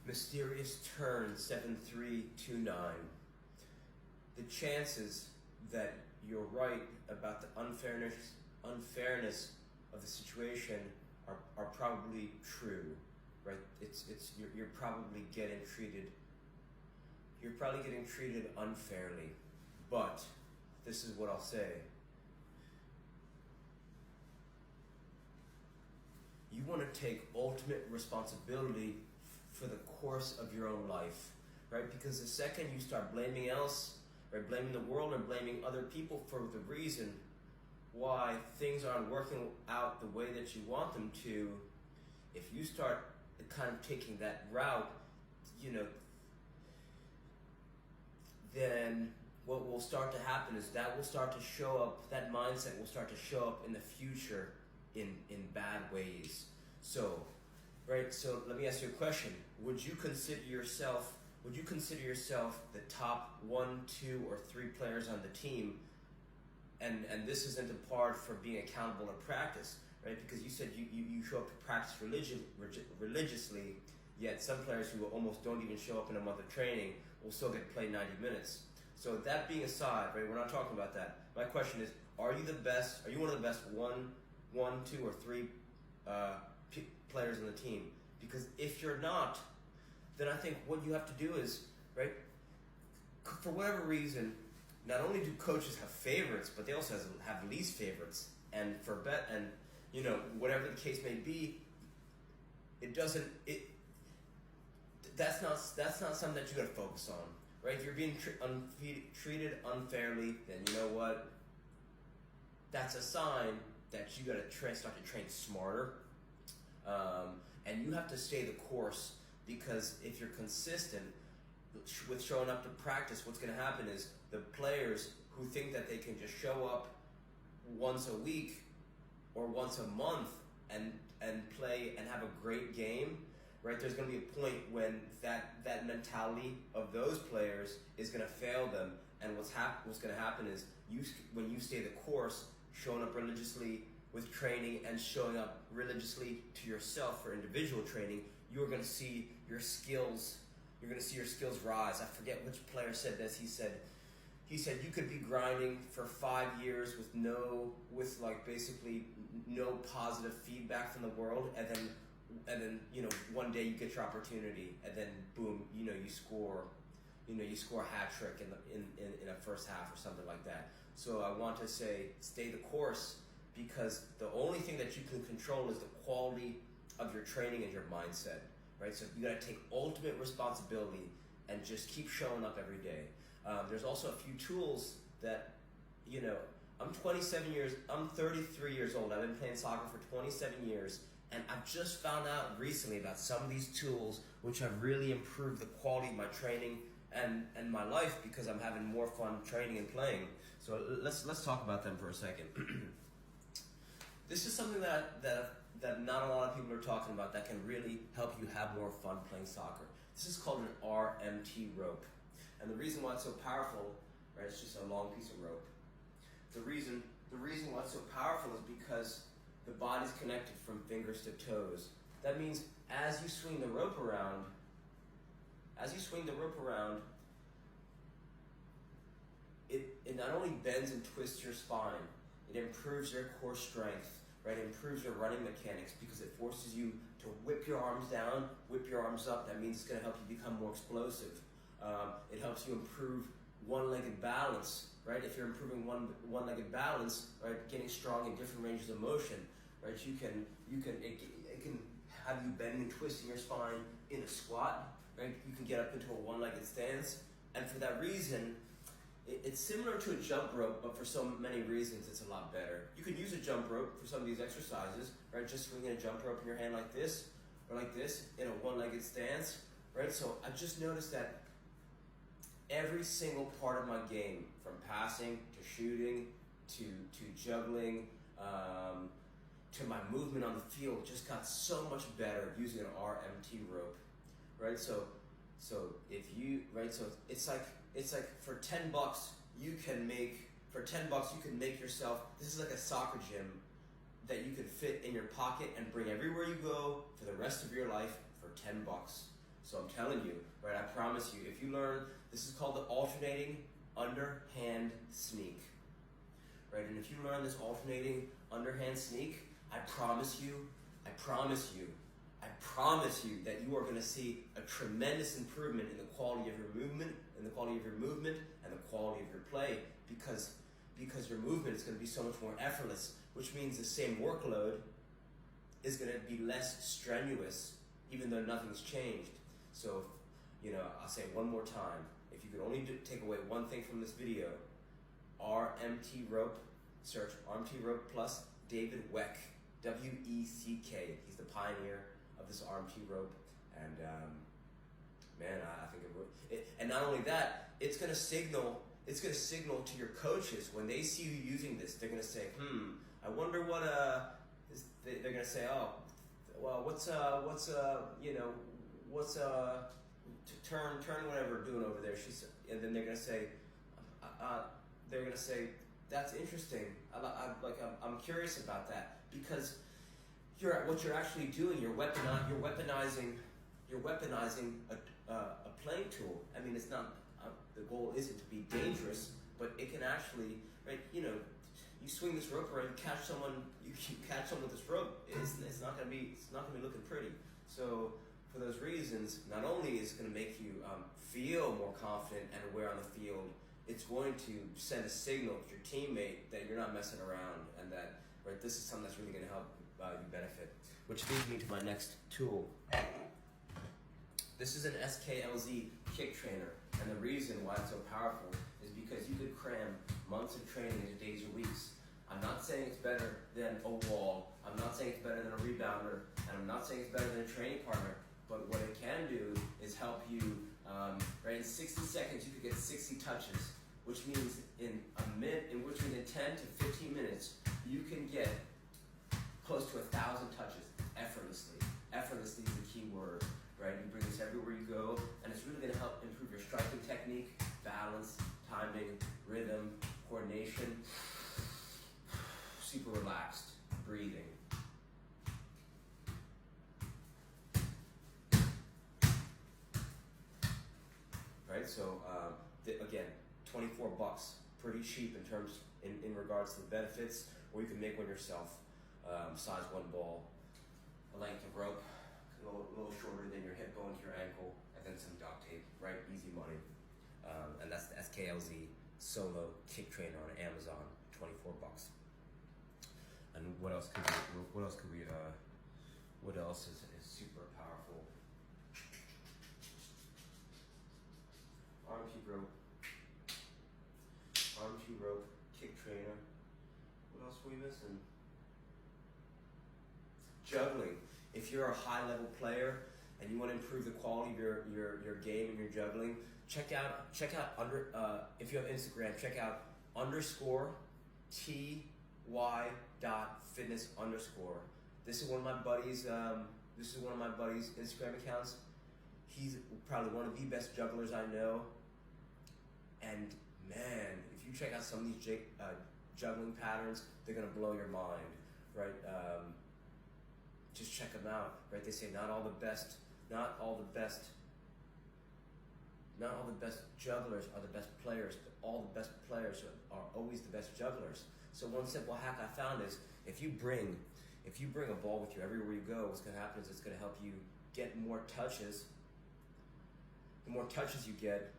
Mysterious turn 7329. The chances that you're right about the unfairness of the situation are probably true, right? You're probably getting treated unfairly. But this is what I'll say. You want to take ultimate responsibility for the course of your own life, right? Because the second you start blaming blaming the world and blaming other people for the reason why things aren't working out the way that you want them to, if you start kind of taking that route, then what will start to happen is that mindset will start to show up in the future in bad ways. So let me ask you a question. Would you consider yourself the top 1, 2, or 3 players on the team? And this isn't a part for being accountable in practice, right? Because you said you show up to practice religiously, yet some players who almost don't even show up in a month of training will still get played 90 minutes. So that being aside, right, we're not talking about that. My question is, are you the best? Are you one of the best 1, 2, or 3 players on the team? Because if you're not, then I think what you have to do is, right, for whatever reason, not only do coaches have favorites, but they also have least favorites. And whatever the case may be, that's not something that you got to focus on, right? If you're being treated unfairly, then you know what? That's a sign that you got to start to train smarter, and you have to stay the course. Because if you're consistent with showing up to practice, what's going to happen is the players who think that they can just show up once a week or once a month and play and have a great game, right? There's going to be a point when that mentality of those players is going to fail them, and what's going to happen is when you stay the course, showing up religiously with training and showing up religiously to yourself for individual training, you're going to see your skills. You're going to see your skills rise. I forget which player said this. He said you could be grinding for 5 years with basically no positive feedback from the world, and then one day you get your opportunity, and then boom, you score a hat trick in a first half or something like that. So I want to say, stay the course, because the only thing that you can control is the quality of your training and your mindset, right? So you got to take ultimate responsibility and just keep showing up every day. There's also a few tools that, I'm 33 years old. I've been playing soccer for 27 years, and I've just found out recently about some of these tools which have really improved the quality of my training and my life, because I'm having more fun training and playing. So let's talk about them for a second. This is something that not a lot of people are talking about that can really help you have more fun playing soccer. This is called an RMT rope. And the reason why it's so powerful, right, it's just a long piece of rope. The reason why it's so powerful is because the body's connected from fingers to toes. That means as you swing the rope around, it not only bends and twists your spine, it improves your core strength, right? It improves your running mechanics, because it forces you to whip your arms down, whip your arms up. That means it's going to help you become more explosive. It helps you improve one-legged balance, right? If you're improving one-legged balance, right, getting strong in different ranges of motion, right? It can have you bending and twisting your spine in a squat, right? You can get up into a one-legged stance, and for that reason, it's similar to a jump rope, but for so many reasons, it's a lot better. You can use a jump rope for some of these exercises, right? Just swinging a jump rope in your hand like this, or like this, in a one-legged stance, right? So I just noticed that every single part of my game, from passing to shooting to juggling to my movement on the field, just got so much better using an RMT rope, right? So if you, right, so it's like for $10 you can make yourself, this is like a soccer gym that you can fit in your pocket and bring everywhere you go for the rest of your life for $10. So I'm telling you, right, I promise you, if you learn, this is called the alternating underhand sneak, right? And if you learn this alternating underhand sneak, I promise you that you are going to see a tremendous improvement in the quality of your movement, and the quality of your play, because your movement is going to be so much more effortless, which means the same workload is going to be less strenuous, even though nothing's changed. So, I'll say it one more time. If you could only take away one thing from this video, RMT rope, search RMT rope plus David Weck, W-E-C-K. He's the pioneer of this RMT rope, and I think and not only that, it's going to signal to your coaches when they see you using this. They're going to say, I wonder what they're going to say, oh, well, what's turn whatever doing over there. And then they're going to say, that's interesting. I'm curious about that, because what you're actually doing, you're weaponizing a playing tool. I mean, it's not the goal isn't to be dangerous, but it can actually, right? You swing this rope around, catch someone. You catch someone with this rope. It's not gonna be looking pretty. So for those reasons, not only is it going to make you feel more confident and aware on the field, it's going to send a signal to your teammate that you're not messing around, and that this is something that's really going to help you benefit. Which leads me to my next tool. This is an SKLZ kick trainer, and the reason why it's so powerful is because you could cram months of training into days or weeks. I'm not saying it's better than a wall. I'm not saying it's better than a rebounder, and I'm not saying it's better than a training partner. But what it can do is help you, in 60 seconds you could get 60 touches, which means in 10 to 15 minutes, you can get close to 1,000 touches effortlessly. Effortlessly is the key word, right? You bring this everywhere you go, and it's really going to help improve your striking technique, balance, timing, rhythm, coordination, super relaxed, breathing. Right, so again, $24, pretty cheap in regards to the benefits, or you can make one yourself. Size 1 ball, a length of rope, a little shorter than your hip bone to your ankle, and then some duct tape. Right, easy money. And that's the SKLZ Solo Kick Trainer on Amazon, $24. And what else is super powerful? RMT rope, kick trainer. What else were we missing? Juggling. If you're a high level player and you want to improve the quality of your game and your juggling, check out if you have Instagram, check out _ty.fitness_. This is one of my buddies' Instagram accounts. He's probably one of the best jugglers I know. And man, if you check out some of these juggling patterns, they're gonna blow your mind, right? Just check them out, right? They say not all the best jugglers are the best players, but all the best players are always the best jugglers. So one simple hack I found is if you bring a ball with you everywhere you go, what's gonna happen is it's gonna help you get more touches. The more touches you get,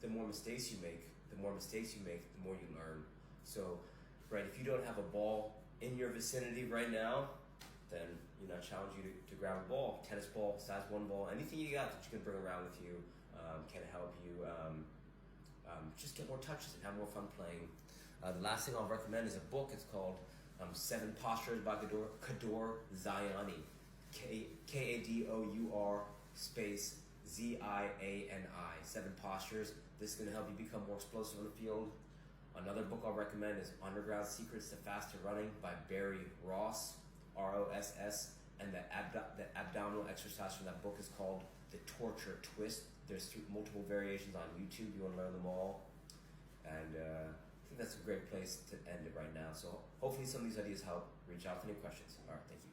the more mistakes you make. The more mistakes you make, the more you learn. So, right, if you don't have a ball in your vicinity right now, then I challenge you to grab a ball, tennis ball, size 1 ball, anything you got that you can bring around with you can help you just get more touches and have more fun playing. The last thing I'll recommend is a book. It's called 7 Postures by Kador Ziani, Kadour space Ziani, 7 Postures. This is going to help you become more explosive on the field. Another book I'll recommend is Underground Secrets to Faster Running by Barry Ross, ROSS, and the abdominal exercise from that book is called The Torture Twist. There's multiple variations on YouTube. You want to learn them all. And I think that's a great place to end it right now. So hopefully some of these ideas help. Reach out for any questions. All right, thank you.